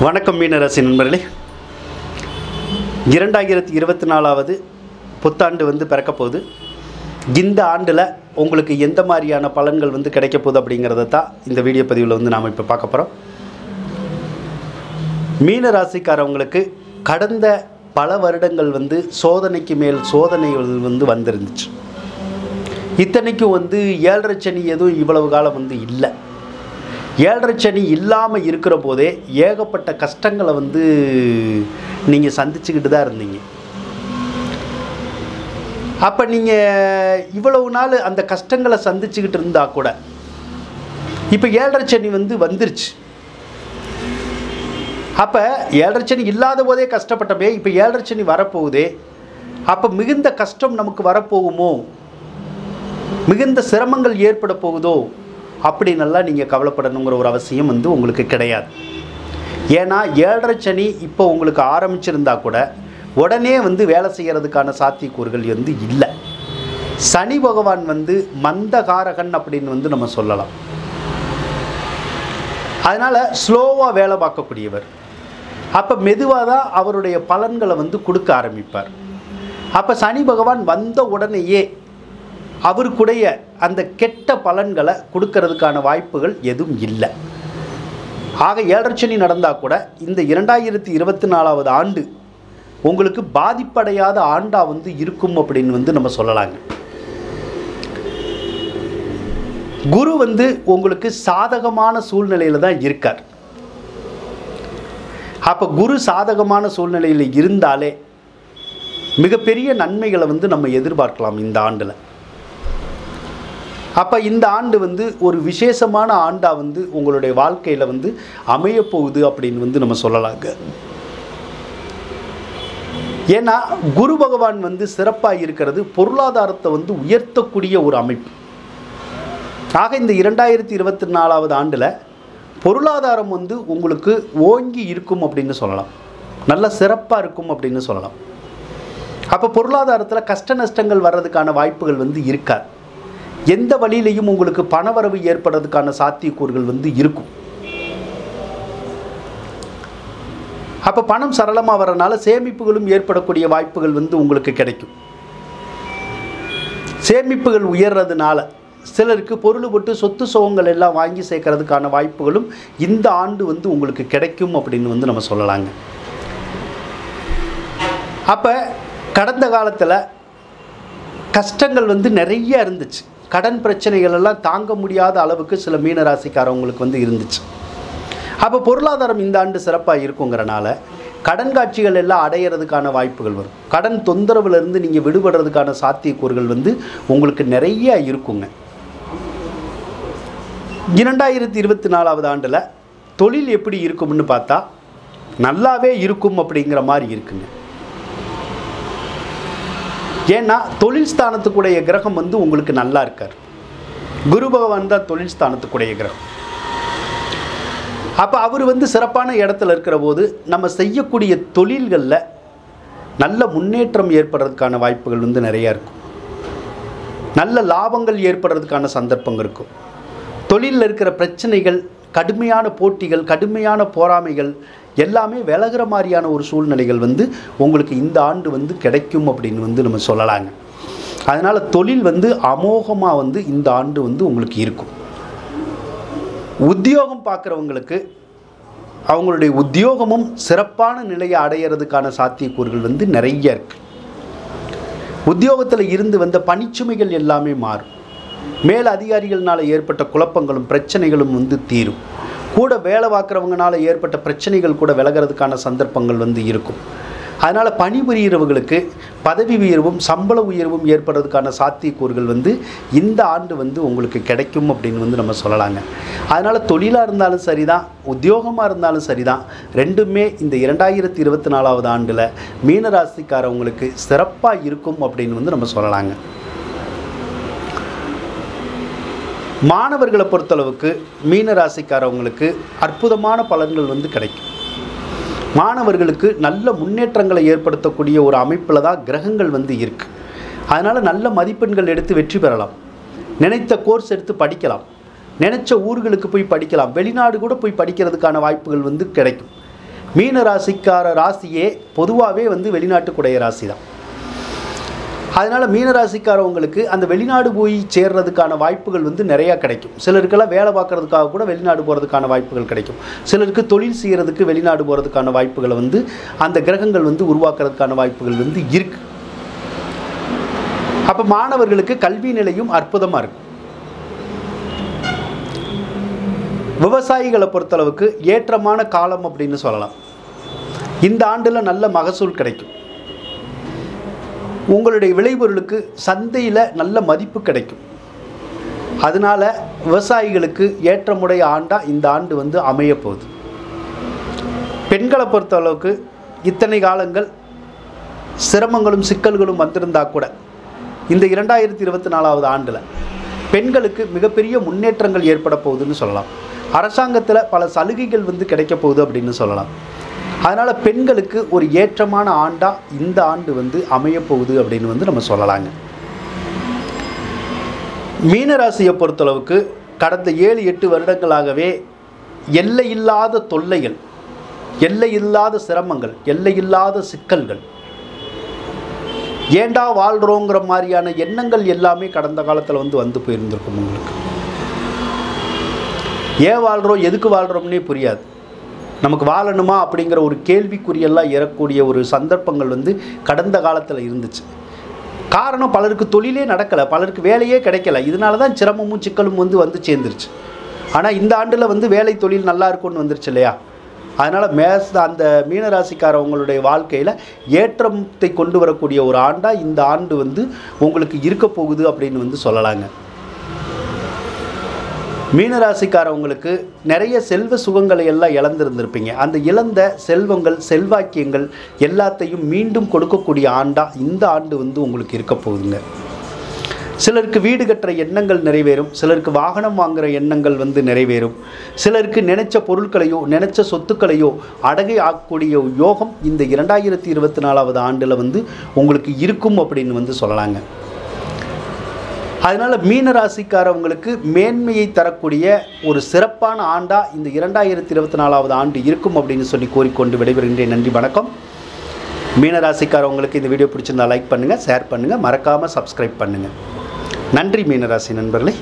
வணக்கம் மீனராசி நண்பர்களே. 2024வது புத்தாண்டு பிறக்க போகுது. இந்த ஆண்டில் உங்களுக்கு எந்த மாதிரியான பலன்கள் கிடைக்க போகுது அப்படிங்கிறத தான் இந்த வீடியோ பதிவில் நாம் இப்போ பார்க்க போகிறோம். மீனராசிக்காரவங்களுக்கு கடந்த பல வருடங்கள் சோதனைக்கு மேல் சோதனைகள் வந்துருந்துச்சு. இத்தனைக்கும் 7.5 சனி எதுவும் இவ்வளவு காலம் இல்லை. 7.5 சனி இல்லாமல் இருக்கிற போதே ஏகப்பட்ட கஷ்டங்களை நீங்கள் சந்திச்சுக்கிட்டு தான் இருந்தீங்க. அப்போ நீங்கள் இவ்வளவு நாள் அந்த கஷ்டங்களை சந்திச்சுக்கிட்டு இருந்தால் கூட இப்போ 7.5 சனி வந்துருச்சு. அப்போ 7.5 சனி இல்லாத போதே கஷ்டப்பட்டமே, இப்போ 7.5 சனி வரப்போகுதே, அப்போ மிகுந்த கஷ்டம் நமக்கு வரப்போகுமோ, மிகுந்த சிரமங்கள் ஏற்பட போகுதோ அப்படின்னெல்லாம் நீங்கள் கவலைப்படணுங்கிற ஒரு அவசியம் உங்களுக்கு கிடையாது. ஏன்னா 7.5 சனி இப்போ உங்களுக்கு ஆரம்பிச்சிருந்தா கூட உடனே வேலை செய்கிறதுக்கான சாத்தியக்கூறுகள் இல்லை. சனி பகவான் மந்தகாரகன் அப்படின்னு நம்ம சொல்லலாம். அதனால் ஸ்லோவாக வேலை பார்க்கக்கூடியவர். அப்போ மெதுவாக தான் அவருடைய பலன்களை கொடுக்க ஆரம்பிப்பார். அப்போ சனி பகவான் வந்த உடனேயே அவருக்குடைய அந்த கெட்ட பலன்களை கொடுக்கறதுக்கான வாய்ப்புகள் எதுவும் இல்லை. ஆக 7.5 சனி நடந்தால் கூட இந்த 2024வது ஆண்டு உங்களுக்கு பாதிப்படையாத ஆண்டாக இருக்கும் அப்படின்னு நம்ம சொல்லலாங்க. குரு உங்களுக்கு சாதகமான சூழ்நிலையில் தான் இருக்கார். அப்போ குரு சாதகமான சூழ்நிலையில் இருந்தாலே மிகப்பெரிய நன்மைகளை நம்ம எதிர்பார்க்கலாம் இந்த ஆண்டில். அப்போ இந்த ஆண்டு ஒரு விசேஷமான ஆண்டாக உங்களுடைய வாழ்க்கையில் அமையப்போகுது அப்படின்னு நம்ம சொல்லலாங்க. ஏன்னா குரு பகவான் சிறப்பாக இருக்கிறது பொருளாதாரத்தை உயர்த்தக்கூடிய ஒரு அமைப்பு. ஆக இந்த 2024வது ஆண்டில் பொருளாதாரம் உங்களுக்கு ஓங்கி இருக்கும் அப்படின்னு சொல்லலாம், நல்ல சிறப்பாக இருக்கும் அப்படின்னு சொல்லலாம். அப்போ பொருளாதாரத்தில் கஷ்ட நஷ்டங்கள் வர்றதுக்கான வாய்ப்புகள் இருக்காது. எந்த வழியிலையும் உங்களுக்கு பணவரவு ஏற்படுறதுக்கான சாத்தியக்கூறுகள் இருக்கும். அப்போ பணம் சரளமாக வரனால சேமிப்புகளும் ஏற்படக்கூடிய வாய்ப்புகள் உங்களுக்கு கிடைக்கும். சேமிப்புகள் உயர்றதுனால சிலருக்கு பொருள் போட்டு சொத்து சுகங்கள் எல்லாம் வாங்கி சேர்க்கறதுக்கான வாய்ப்புகளும் இந்த ஆண்டு உங்களுக்கு கிடைக்கும் அப்படின்னு நம்ம சொல்லலாங்க. அப்போ கடந்த காலத்தில் கஷ்டங்கள் நிறைய இருந்துச்சு. கடன் பிரச்சனைகள் எல்லாம் தாங்க முடியாத அளவுக்கு சில மீனராசிக்காரவங்களுக்கு இருந்துச்சு. அப்போ பொருளாதாரம் இந்த ஆண்டு சிறப்பாக இருக்குங்கிறனால கடன் காட்சிகள் எல்லாம் அடையிறதுக்கான வாய்ப்புகள் வரும். கடன் தொந்தரவுலேருந்து நீங்கள் விடுபடுறதுக்கான சாத்தியக்கூறுகள் உங்களுக்கு நிறைய இருக்குங்க. 2024வது ஆண்டில் தொழில் எப்படி இருக்கும்னு பார்த்தா நல்லாவே இருக்கும் அப்படிங்கிற மாதிரி இருக்குங்க. ஏன்னா தொழில் ஸ்தானத்துக்குடைய கிரகம் உங்களுக்கு நல்லா இருக்கார். குரு பகவான் தான் தொழில் ஸ்தானத்துக்குடைய கிரகம். அப்போ அவர் சிறப்பான இடத்துல இருக்கிற போது நம்ம செய்யக்கூடிய தொழில்களில் நல்ல முன்னேற்றம் ஏற்படுறதுக்கான வாய்ப்புகள் நிறையா இருக்கும். நல்ல லாபங்கள் ஏற்படுறதுக்கான சந்தர்ப்பங்கள் இருக்கும். தொழிலில் இருக்கிற பிரச்சனைகள், கடுமையான போட்டிகள், கடுமையான போராமைகள் எல்லாமே விலகிற மாதிரியான ஒரு சூழ்நிலைகள் உங்களுக்கு இந்த ஆண்டு கிடைக்கும் அப்படின்னு நம்ம சொல்லலாங்க. அதனால் தொழில் அமோகமாக இந்த ஆண்டு உங்களுக்கு இருக்கும். உத்தியோகம் பார்க்குறவங்களுக்கு அவங்களுடைய உத்தியோகமும் சிறப்பான நிலையை அடையிறதுக்கான சாத்தியக்கூறுகள் நிறைய இருக்குது. உத்தியோகத்தில் இருந்து வந்த பணிச்சுமைகள் எல்லாமே மாறும். மேல் அதிகாரிகள்னால் ஏற்பட்ட குழப்பங்களும் பிரச்சனைகளும் தீரும். கூட வேலை பார்க்குறவங்கனால ஏற்பட்ட பிரச்சனைகள் கூட விலகிறதுக்கான சந்தர்ப்பங்கள் இருக்கும். அதனால் பணிபுரிகிறவங்களுக்கு பதவி உயர்வும் சம்பள உயர்வும் ஏற்படுறதுக்கான சாத்தியக்கூறுகள் இந்த ஆண்டு உங்களுக்கு கிடைக்கும் அப்படின்னு நம்ம சொல்லலாங்க. அதனால் தொழிலாக இருந்தாலும் சரி தான், உத்தியோகமாக இருந்தாலும் சரி தான், ரெண்டுமே இந்த 2024வது ஆண்டில் மீனராசிக்காரவங்களுக்கு சிறப்பாக இருக்கும் அப்படின்னு நம்ம சொல்லலாங்க. மாணவர்களை பொறுத்தளவுக்கு மீனராசிக்காரவங்களுக்கு அற்புதமான பலன்கள் கிடைக்கும். மாணவர்களுக்கு நல்ல முன்னேற்றங்களை ஏற்படுத்தக்கூடிய ஒரு அமைப்பில் தான் கிரகங்கள் இருக்குது. அதனால் நல்ல மதிப்பெண்கள் எடுத்து வெற்றி பெறலாம். நினைத்த கோர்ஸ் எடுத்து படிக்கலாம். நினச்ச ஊர்களுக்கு போய் படிக்கலாம். வெளிநாடு கூட போய் படிக்கிறதுக்கான வாய்ப்புகள் கிடைக்கும். மீன ராசிக்கார ராசியே பொதுவாகவே வந்து வெளிநாட்டுக்குடைய ராசி தான். அதனால் மீனராசிக்காரவங்களுக்கு அந்த வெளிநாடு போய் சேர்றதுக்கான வாய்ப்புகள் வந்து நிறையா கிடைக்கும். சிலருக்கெல்லாம் வேலை பார்க்குறதுக்காக கூட வெளிநாடு போகிறதுக்கான வாய்ப்புகள் கிடைக்கும். சிலருக்கு தொழில் செய்கிறதுக்கு வெளிநாடு போகிறதுக்கான வாய்ப்புகளை வந்து அந்த கிரகங்கள் வந்து உருவாக்குறதுக்கான வாய்ப்புகள் வந்து இருக்குது. அப்போ மாணவர்களுக்கு கல்வி நிலையும் அற்புதமாக இருக்கும். விவசாயிகளை பொறுத்தளவுக்கு ஏற்றமான காலம் அப்படின்னு சொல்லலாம். இந்த ஆண்டில் நல்ல மகசூல் கிடைக்கும். உங்களுடைய விளைபொருளுக்கு சந்தையில் நல்ல மதிப்பு கிடைக்கும். அதனால் விவசாயிகளுக்கு ஏற்றமுடைய ஆண்டாக இந்த ஆண்டு வந்து அமையப்போகுது. பெண்களை பொறுத்தளவுக்கு இத்தனை காலங்கள் சிரமங்களும் சிக்கல்களும் வந்திருந்தால் கூட இந்த 2024வது ஆண்டில் பெண்களுக்கு மிகப்பெரிய முன்னேற்றங்கள் ஏற்பட போகுதுன்னு சொல்லலாம். அரசாங்கத்தில் பல சலுகைகள் வந்து கிடைக்க போகுது அப்படின்னு சொல்லலாம். அதனால் பெண்களுக்கு ஒரு ஏற்றமான ஆண்டாக இந்த ஆண்டு வந்து அமையப்போகுது அப்படின்னு வந்து நம்ம சொல்லலாங்க. மீனராசியை பொறுத்தளவுக்கு கடந்த 7-8 வருடங்களாகவே எல்லையில்லாத தொல்லைகள், எல்லையில்லாத சிரமங்கள், எல்லையில்லாத சிக்கல்கள், ஏண்டா வாழ்கிறோங்கிற மாதிரியான எண்ணங்கள் எல்லாமே கடந்த காலத்தில் வந்து போயிருந்திருக்கும். உங்களுக்கு ஏன் வாழ்கிறோம், எதுக்கு வாழ்கிறோம்னே புரியாது. நமக்கு வாழணுமா அப்படிங்கிற ஒரு கேள்விக்குறியெல்லாம் ஏறக்கூடிய ஒரு சந்தர்ப்பங்கள் வந்து கடந்த காலத்தில் இருந்துச்சு. காரணம், பலருக்கு தொழிலே நடக்கலை, பலருக்கு வேலையே கிடைக்கல. இதனால தான் சிரமமும் சிக்கலும் வந்து சேர்ந்துருச்சு. ஆனால் இந்த ஆண்டில் வந்து வேலை தொழில் நல்லா இருக்கும்னு வந்துருச்சு இல்லையா? அதனால் அந்த மீனராசிக்காரவங்களுடைய வாழ்க்கையில் ஏற்றத்தை கொண்டு வரக்கூடிய ஒரு ஆண்டாக இந்த ஆண்டு வந்து உங்களுக்கு இருக்க போகுது அப்படின்னு வந்து சொல்லலாங்க. மீனராசிக்காரவங்களுக்கு நிறைய செல்வ சுகங்களை எல்லாம் இழந்திருந்திருப்பீங்க. அந்த இழந்த செல்வங்கள், செல்வாக்கியங்கள் எல்லாத்தையும் மீண்டும் கொடுக்கக்கூடிய ஆண்டாக இந்த ஆண்டு வந்து உங்களுக்கு இருக்க போகுதுங்க. சிலருக்கு வீடு கட்டுற எண்ணங்கள் நிறைவேறும். சிலருக்கு வாகனம் வாங்குகிற எண்ணங்கள் வந்து நிறைவேறும். சிலருக்கு நினைச்ச பொருட்களையோ நினைச்ச சொத்துக்களையோ அடகை ஆக்கக்கூடிய யோகம் இந்த 2024வது ஆண்டில் வந்து உங்களுக்கு இருக்கும் அப்படின்னு வந்து சொல்லலாங்க. அதனால் மீனராசிக்காரவங்களுக்கு மேன்மையை தரக்கூடிய ஒரு சிறப்பான ஆண்டாக இந்த 2024வது ஆண்டு இருக்கும் அப்படின்னு சொல்லி கோரிக்கொண்டு விடைபெறுகின்றேன். நன்றி, வணக்கம். மீனராசிக்காரவங்களுக்கு இந்த வீடியோ பிடிச்சிருந்தால் லைக் பண்ணுங்கள், ஷேர் பண்ணுங்கள், மறக்காமல் சப்ஸ்கிரைப் பண்ணுங்கள். நன்றி மீனராசி நண்பர்களே.